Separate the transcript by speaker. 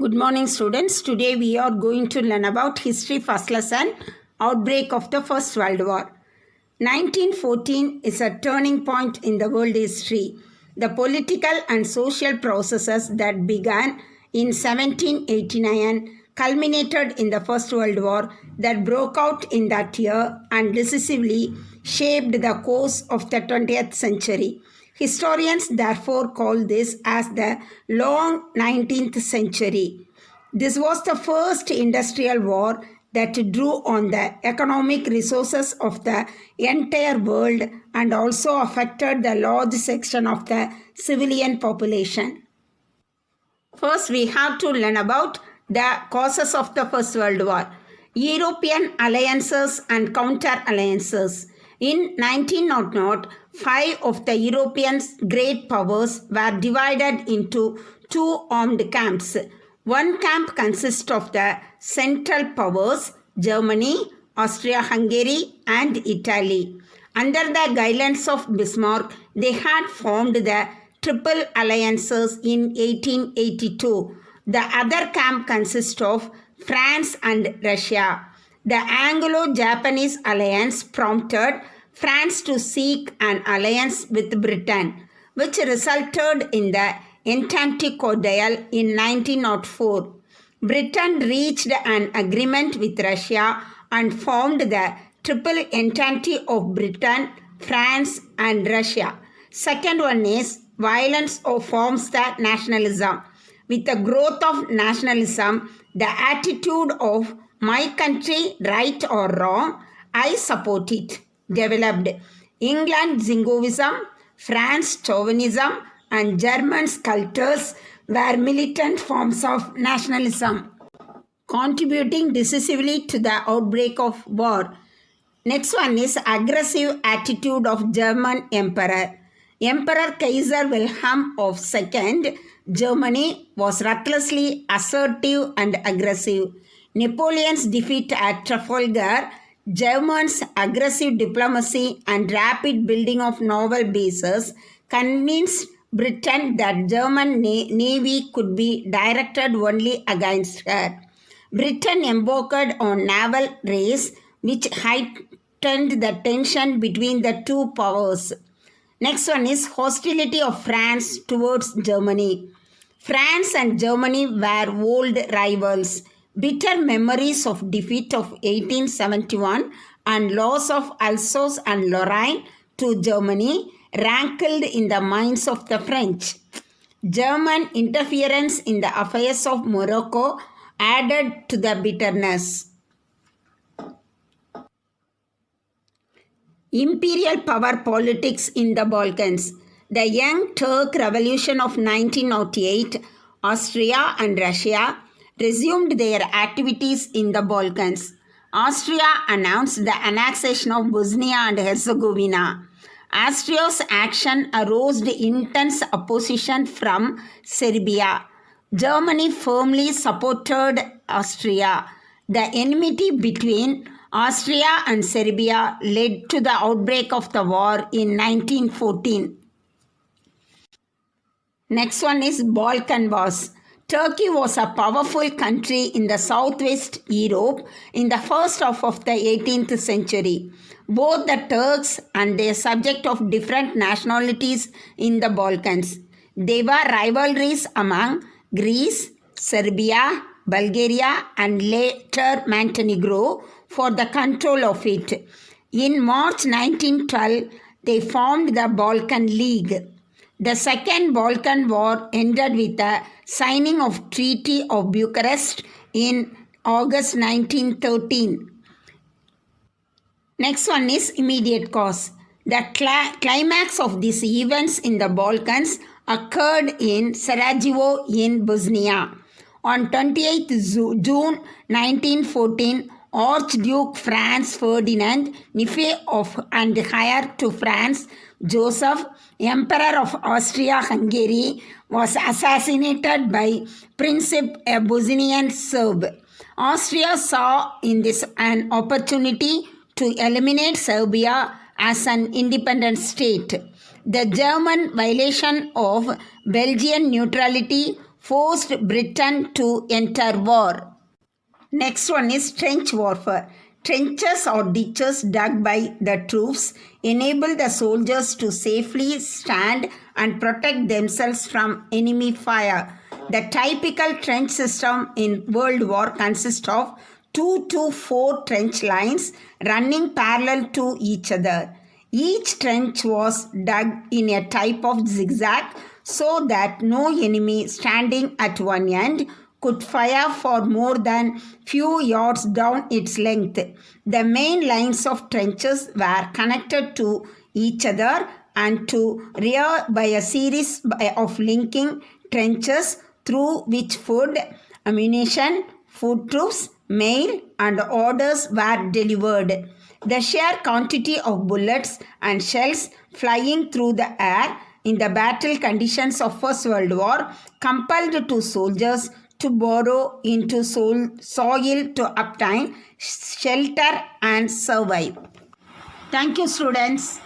Speaker 1: Good morning, students. Today we are going to learn about history first lesson, outbreak of the First World War. 1914 is a turning point in the world history. The political and social processes that began in 1789 culminated in the First World War that broke out in that year and decisively shaped the course of the 20th century. Historians therefore call this as the long 19th century. This was the first industrial war that drew on the economic resources of the entire world and also affected the large section of the civilian population. First, we have to learn about the causes of the First World War. European alliances and counter-alliances. In 1900, 5 of the European great powers were divided into 2 armed camps. One camp consists of the Central Powers, Germany, Austria-Hungary and Italy. Under the guidance of Bismarck, they had formed the Triple Alliances in 1882. The other camp consists of France and Russia. The Anglo-Japanese alliance prompted France to seek an alliance with Britain, which resulted in the Entente Cordiale in 1904. Britain reached an agreement with Russia and formed the Triple Entente of Britain, France and Russia. Second one is violence forms the nationalism. With the growth of nationalism, the attitude of my country, right or wrong, I support it, developed. England Zingoism, France chauvinism, and German cultures were militant forms of nationalism, contributing decisively to the outbreak of war. Next one is aggressive attitude of German Emperor. Emperor Kaiser Wilhelm of II Germany was recklessly assertive and aggressive. Napoleon's defeat at Trafalgar, Germans' aggressive diplomacy and rapid building of naval bases convinced Britain that German navy could be directed only against her. Britain embarked on naval race which heightened the tension between the two powers. Next one is hostility of France towards Germany. France and Germany were old rivals. Bitter memories of defeat of 1871 and loss of Alsace and Lorraine to Germany rankled in the minds of the French. German interference in the affairs of Morocco added to the bitterness. Imperial power politics in the Balkans. The Young Turk Revolution of 1908, Austria and Russia resumed their activities in the Balkans. Austria announced the annexation of Bosnia and Herzegovina. Austria's action aroused intense opposition from Serbia. Germany firmly supported Austria. The enmity between Austria and Serbia led to the outbreak of the war in 1914. Next one is Balkan Wars. Turkey was a powerful country in the southwest Europe in the first half of the 18th century. Both the Turks and their subject of different nationalities in the Balkans. There were rivalries among Greece, Serbia, Bulgaria and later Montenegro for the control of it. In March 1912, they formed the Balkan League. The Second Balkan War ended with the signing of Treaty of Bucharest in August 1913. Next one is immediate cause. The climax of these events in the Balkans occurred in Sarajevo in Bosnia. On 28 June 1914, Archduke Franz Ferdinand, nephew of and heir to France Joseph, Emperor of Austria-Hungary, was assassinated by Princip, a Bosnian Serb. Austria saw in this an opportunity to eliminate Serbia as an independent state. The German violation of Belgian neutrality forced Britain to enter war. Next one is trench warfare. Trenches or ditches dug by the troops enable the soldiers to safely stand and protect themselves from enemy fire. The typical trench system in World War consists of 2 to 4 trench lines running parallel to each other. Each trench was dug in a type of zigzag so that no enemy standing at one end could fire for more than few yards down its length. The main lines of trenches were connected to each other and to rear by a series of linking trenches through which food, ammunition, food troops, mail and orders were delivered. The sheer quantity of bullets and shells flying through the air in the battle conditions of First World War compelled two soldiers to burrow into soil to obtain shelter and survive. Thank you, students.